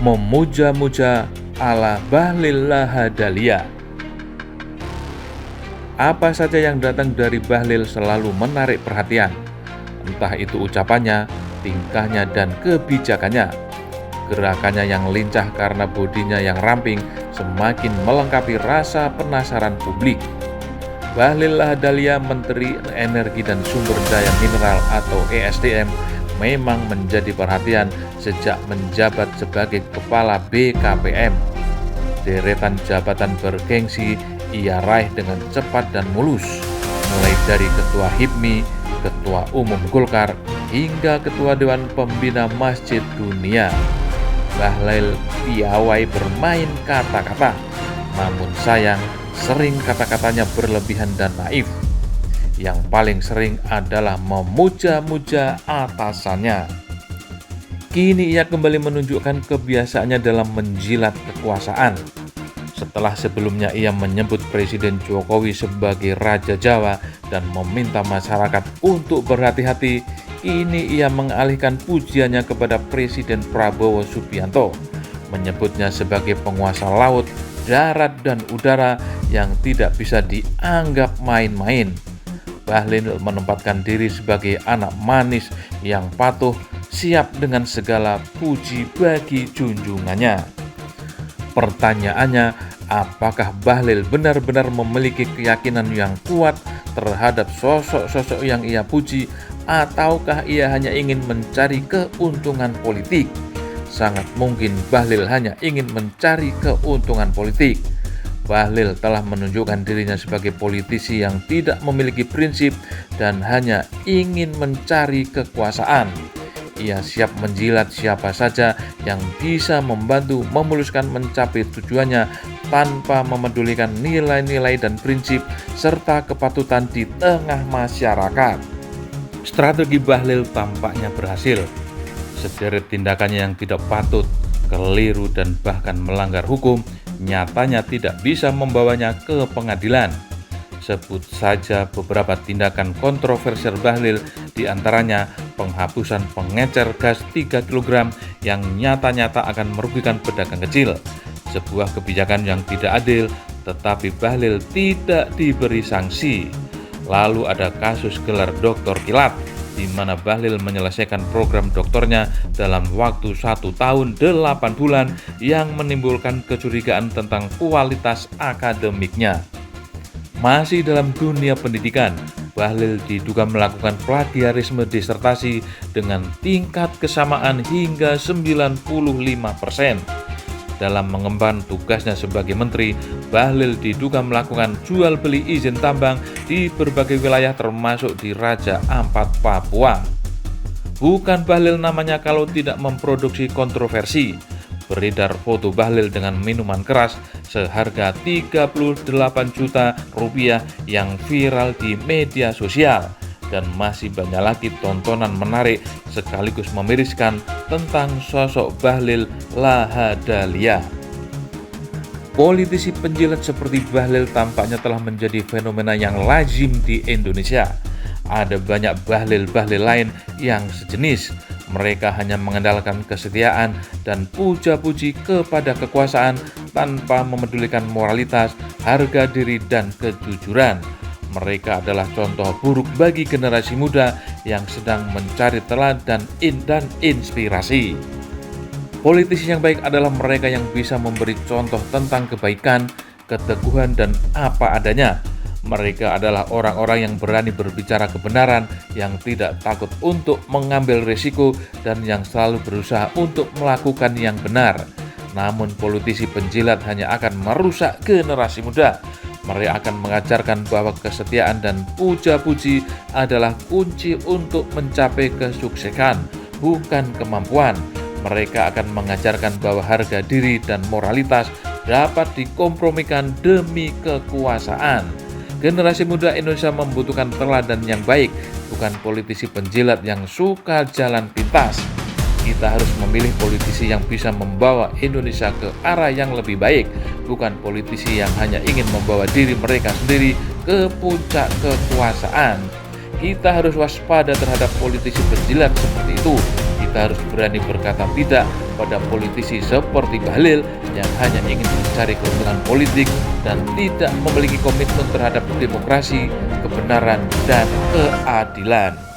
memuja-muja ala Bahlil Lahadalia. Apa saja yang datang dari Bahlil selalu menarik perhatian, entah itu ucapannya, tingkahnya, dan kebijakannya. Gerakannya yang lincah karena bodinya yang ramping semakin melengkapi rasa penasaran publik. Bahlil Lahadalia, Menteri Energi dan Sumber Daya Mineral atau ESDM, memang menjadi perhatian sejak menjabat sebagai Kepala BKPM. Deretan jabatan bergengsi ia raih dengan cepat dan mulus, mulai dari Ketua HIPMI, Ketua Umum Golkar, hingga Ketua Dewan Pembina Masjid Dunia. Bahlil piawai bermain kata-kata, namun sayang sering kata-katanya berlebihan dan naif. Yang paling sering adalah memuja-muja atasannya. Kini ia kembali menunjukkan kebiasaannya dalam menjilat kekuasaan. Setelah sebelumnya ia menyebut Presiden Jokowi sebagai Raja Jawa dan meminta masyarakat untuk berhati-hati, kini ia mengalihkan pujiannya kepada Presiden Prabowo Subianto, menyebutnya sebagai penguasa laut, darat, dan udara yang tidak bisa dianggap main-main. Bahlil menempatkan diri sebagai anak manis yang patuh, siap dengan segala puji bagi junjungannya. Pertanyaannya, apakah Bahlil benar-benar memiliki keyakinan yang kuat terhadap sosok-sosok yang ia puji, ataukah ia hanya ingin mencari keuntungan politik? Sangat mungkin Bahlil hanya ingin mencari keuntungan politik. Bahlil telah menunjukkan dirinya sebagai politisi yang tidak memiliki prinsip dan hanya ingin mencari kekuasaan. Ia siap menjilat siapa saja yang bisa membantu memuluskan mencapai tujuannya tanpa memedulikan nilai-nilai dan prinsip serta kepatutan di tengah masyarakat. Strategi Bahlil tampaknya berhasil. Sederet tindakannya yang tidak patut, keliru, dan bahkan melanggar hukum nyatanya tidak bisa membawanya ke pengadilan. Sebut saja beberapa tindakan kontroversial Bahlil, diantaranya penghapusan pengecer gas 3 kg yang nyata-nyata akan merugikan pedagang kecil. Sebuah kebijakan yang tidak adil, tetapi Bahlil tidak diberi sanksi. Lalu ada kasus gelar doktor kilat, di mana Bahlil menyelesaikan program doktornya dalam waktu 1 tahun 8 bulan yang menimbulkan kecurigaan tentang kualitas akademiknya. Masih dalam dunia pendidikan, Bahlil diduga melakukan plagiarisme disertasi dengan tingkat kesamaan hingga 95%. Dalam mengemban tugasnya sebagai menteri, Bahlil diduga melakukan jual beli izin tambang di berbagai wilayah termasuk di Raja Ampat, Papua. Bukan Bahlil namanya kalau tidak memproduksi kontroversi. Beredar foto Bahlil dengan minuman keras seharga 38 juta rupiah yang viral di media sosial, dan masih banyak lagi tontonan menarik sekaligus memiriskan tentang sosok Bahlil Lahadalia. Politisi penjilat seperti Bahlil tampaknya telah menjadi fenomena yang lazim di Indonesia. Ada banyak Bahlil-Bahlil lain yang sejenis. Mereka hanya mengandalkan kesetiaan dan puja-puji kepada kekuasaan tanpa memedulikan moralitas, harga diri, dan kejujuran. Mereka adalah contoh buruk bagi generasi muda yang sedang mencari teladan dan inspirasi. Politisi yang baik adalah mereka yang bisa memberi contoh tentang kebaikan, keteguhan, dan apa adanya. Mereka adalah orang-orang yang berani berbicara kebenaran, yang tidak takut untuk mengambil risiko, dan yang selalu berusaha untuk melakukan yang benar. Namun politisi penjilat hanya akan merusak generasi muda. Mereka akan mengajarkan bahwa kesetiaan dan puja-puji adalah kunci untuk mencapai kesuksesan, bukan kemampuan. Mereka akan mengajarkan bahwa harga diri dan moralitas dapat dikompromikan demi kekuasaan. Generasi muda Indonesia membutuhkan teladan yang baik, bukan politisi penjilat yang suka jalan pintas. Kita harus memilih politisi yang bisa membawa Indonesia ke arah yang lebih baik, bukan politisi yang hanya ingin membawa diri mereka sendiri ke puncak kekuasaan. Kita harus waspada terhadap politisi penjilat seperti itu. Kita harus berani berkata tidak pada politisi seperti Bahlil yang hanya ingin mencari keuntungan politik dan tidak memiliki komitmen terhadap demokrasi, kebenaran, dan keadilan.